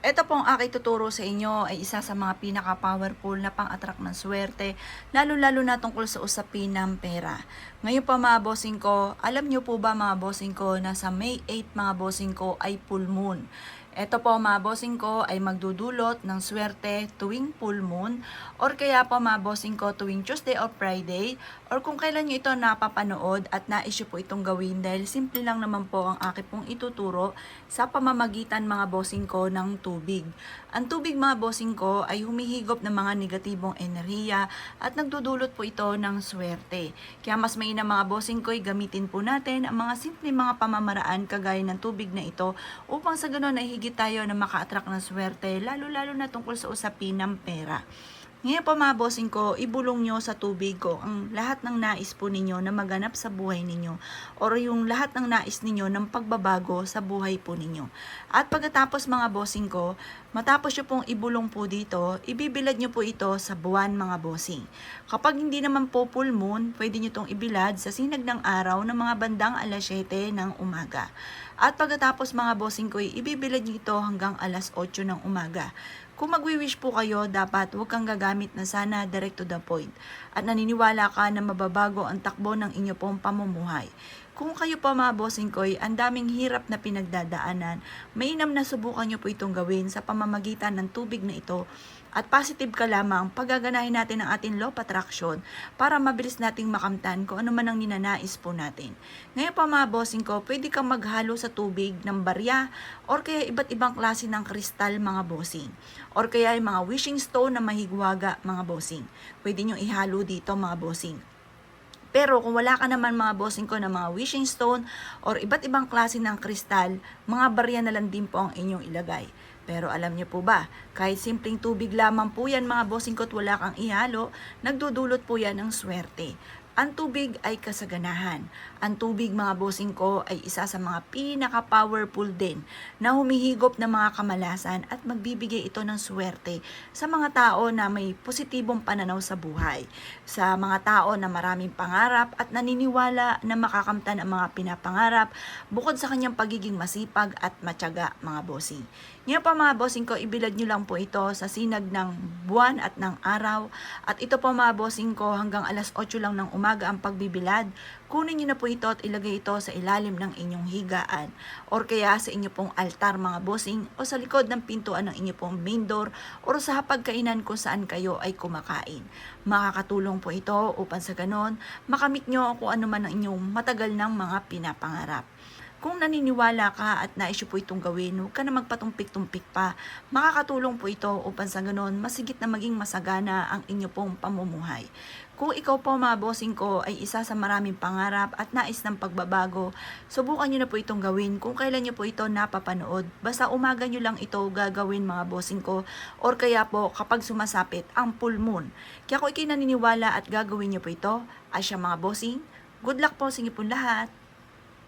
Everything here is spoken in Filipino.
Ito pong aking tuturo sa inyo ay isa sa mga pinaka-powerful na pang-attract ng swerte, lalo-lalo na tungkol sa usapin ng pera. Ngayon pa mga bossing ko, alam nyo po ba mga bossing ko na sa May 8 mga bossing ko ay full moon? Ito po mga bossing ko ay magdudulot ng swerte tuwing full moon or kaya po mga bossing ko tuwing Tuesday or Friday or kung kailan nyo ito napapanood at nais nyo po itong gawin dahil simple lang naman po ang aking pong ituturo sa pamamagitan mga bossing ko ng tubig. Ang tubig mga bossing ko ay humihigop ng mga negatibong enerhiya at nagdudulot po ito ng swerte. Kaya mas mainam mga bossing ko ay gamitin po natin ang mga simple mga pamamaraan kagaya ng tubig na ito upang sa ganoon ay higit tayo na maka-attract ng swerte lalo-lalo na tungkol sa usapin ng pera. Ngayon po mga bossing ko, ibulong nyo sa tubig ko ang lahat ng nais po ninyo na maganap sa buhay ninyo or yung lahat ng nais ninyo ng pagbabago sa buhay po ninyo. At pagkatapos mga bossing ko, matapos nyo pong ibulong po dito, ibibilad nyo po ito sa buwan mga bossing. Kapag hindi naman po full moon, pwede nyo itong ibilad sa sinag ng araw ng mga bandang alas 7 ng umaga. At pagkatapos mga bossing ko, ibibilad nyo ito hanggang alas 8 ng umaga. Kung magwi-wish po kayo, dapat huwag kang gagamit na sana direct to the point at naniniwala ka na mababago ang takbo ng inyo pong pamumuhay. Kung kayo pa mga bossing ko, ang daming hirap na pinagdadaanan, mainam na subukan nyo po itong gawin sa pamamagitan ng tubig na ito at positive ka lamang paggaganahin natin ang ating law of attraction para mabilis nating makamtan kung ano man ang ninanais po natin. Ngayon pa mga bossing ko, pwede kang maghalo sa tubig ng barya or kaya iba't ibang klase ng kristal mga bossing. Or kaya yung mga wishing stone na mahigwaga mga bossing. Pwede nyo ihalo dito mga bossing. Pero kung wala ka naman mga bossing ko na mga wishing stone or iba't ibang klase ng kristal, mga barya na lang din po ang inyong ilagay. Pero alam niyo po ba, kahit simpleng tubig lamang po yan mga bossing ko at wala kang ihalo, nagdudulot po yan ng swerte. Ang tubig ay kasaganahan. Ang tubig mga bossing ko ay isa sa mga pinaka-powerful din na humihigop ng mga kamalasan at magbibigay ito ng swerte sa mga tao na may positibong pananaw sa buhay. Sa mga tao na maraming pangarap at naniniwala na makakamtan ang mga pinapangarap bukod sa kanyang pagiging masipag at matyaga mga bossing. Ngayon pa mga bossing ko, ibilad nyo lang po ito sa sinag ng buwan at ng araw. At ito po mga bossing ko, hanggang alas 8 lang ng umaga ang pagbibilad. Kunin nyo na po ito at ilagay ito sa ilalim ng inyong higaan. Or kaya sa inyo pong altar mga bossing o sa likod ng pintuan ng inyo pong main door or sa hapagkainan kung saan kayo ay kumakain. Makakatulong po ito upang sa ganon, makamit nyo kung ano man ang inyong matagal ng mga pinapangarap. Kung naniniwala ka at nais po itong gawin, huwag ka na magpatumpik-tumpik pa. Makakatulong po ito upang sa ganon, masigit na maging masagana ang inyo pong pamumuhay. Kung ikaw po mga bossing ko ay isa sa maraming pangarap at nais ng pagbabago, subukan nyo na po itong gawin kung kailan nyo po ito napapanood. Basta umaga nyo lang ito gagawin mga bossing ko or kaya po kapag sumasapit ang full moon. Kaya kung ikay naniniwala at gagawin nyo po ito, ay siya mga bossing, good luck po sa inyo po lahat.